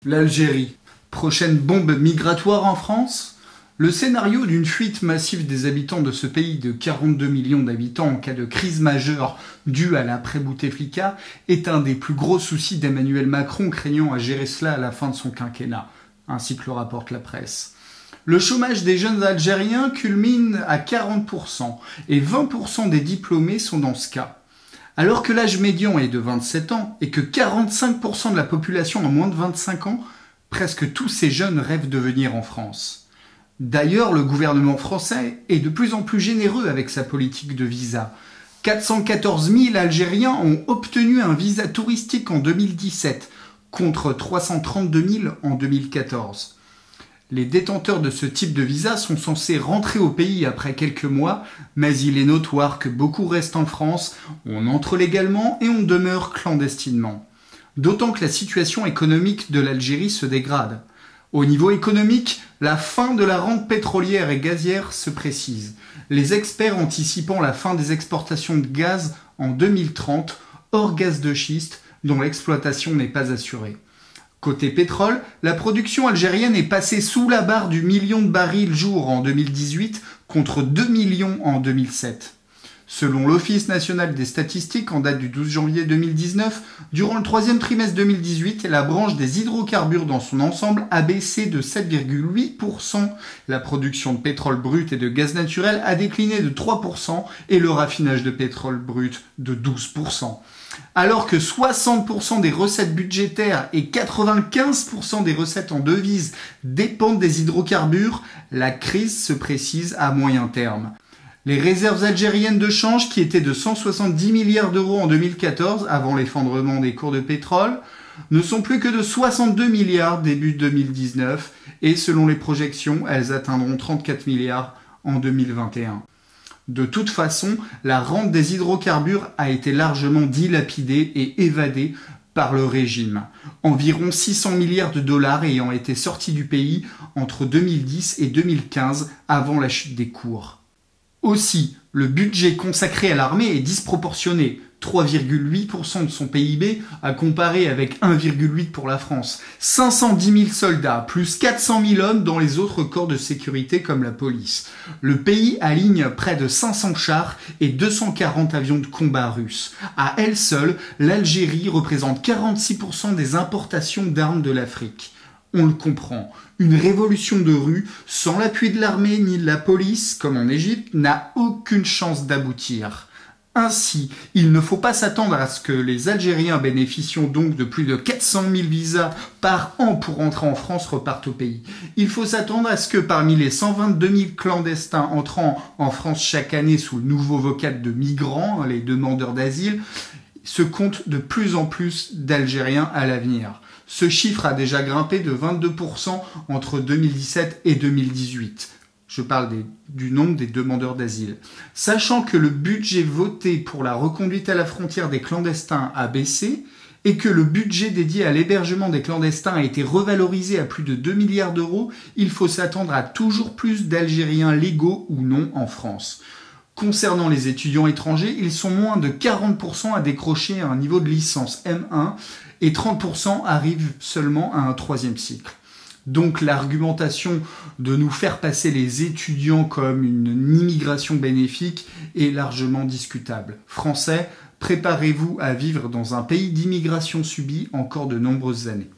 L'Algérie. Prochaine bombe migratoire en France? Le scénario d'une fuite massive des habitants de ce pays de 42 millions d'habitants en cas de crise majeure due à l'après-Bouteflika est un des plus gros soucis d'Emmanuel Macron, craignant à gérer cela à la fin de son quinquennat, ainsi que le rapporte la presse. Le chômage des jeunes Algériens culmine à 40% et 20% des diplômés sont dans ce cas. Alors que l'âge médian est de 27 ans et que 45% de la population a moins de 25 ans, presque tous ces jeunes rêvent de venir en France. D'ailleurs, le gouvernement français est de plus en plus généreux avec sa politique de visa. 414 000 Algériens ont obtenu un visa touristique en 2017, contre 332 000 en 2014. Les détenteurs de ce type de visa sont censés rentrer au pays après quelques mois, mais il est notoire que beaucoup restent en France, on entre légalement et on demeure clandestinement. D'autant que la situation économique de l'Algérie se dégrade. Au niveau économique, la fin de la rente pétrolière et gazière se précise, les experts anticipant la fin des exportations de gaz en 2030, hors gaz de schiste, dont l'exploitation n'est pas assurée. Côté pétrole, la production algérienne est passée sous la barre du million de barils jour en 2018 contre 2 millions en 2007. Selon l'Office national des statistiques en date du 12 janvier 2019, durant le troisième trimestre 2018, la branche des hydrocarbures dans son ensemble a baissé de 7,8%, la production de pétrole brut et de gaz naturel a décliné de 3% et le raffinage de pétrole brut de 12%. Alors que 60% des recettes budgétaires et 95% des recettes en devises dépendent des hydrocarbures, la crise se précise à moyen terme. Les réserves algériennes de change, qui étaient de 170 milliards d'euros en 2014, avant l'effondrement des cours de pétrole, ne sont plus que de 62 milliards début 2019, et selon les projections, elles atteindront 34 milliards en 2021. De toute façon, la rente des hydrocarbures a été largement dilapidée et évadée par le régime. Environ 600 milliards de dollars ayant été sortis du pays entre 2010 et 2015 avant la chute des cours. Aussi, le budget consacré à l'armée est disproportionné, 3,8% de son PIB à comparer avec 1,8% pour la France, 510 000 soldats, plus 400 000 hommes dans les autres corps de sécurité comme la police. Le pays aligne près de 500 chars et 240 avions de combat russes. À elle seule, l'Algérie représente 46% des importations d'armes de l'Afrique. On le comprend, une révolution de rue, sans l'appui de l'armée ni de la police, comme en Égypte, n'a aucune chance d'aboutir. Ainsi, il ne faut pas s'attendre à ce que les Algériens bénéficient donc de plus de 400 000 visas par an pour entrer en France repartent au pays. Il faut s'attendre à ce que parmi les 122 000 clandestins entrant en France chaque année sous le nouveau vocable de migrants, les demandeurs d'asile, se compte de plus en plus d'Algériens à l'avenir. Ce chiffre a déjà grimpé de 22% entre 2017 et 2018. Je parle du nombre des demandeurs d'asile. Sachant que le budget voté pour la reconduite à la frontière des clandestins a baissé et que le budget dédié à l'hébergement des clandestins a été revalorisé à plus de 2 milliards d'euros, il faut s'attendre à toujours plus d'Algériens légaux ou non en France. Concernant les étudiants étrangers, ils sont moins de 40% à décrocher un niveau de licence M1 et 30% arrivent seulement à un troisième cycle. Donc l'argumentation de nous faire passer les étudiants comme une immigration bénéfique est largement discutable. Français, préparez-vous à vivre dans un pays d'immigration subie encore de nombreuses années.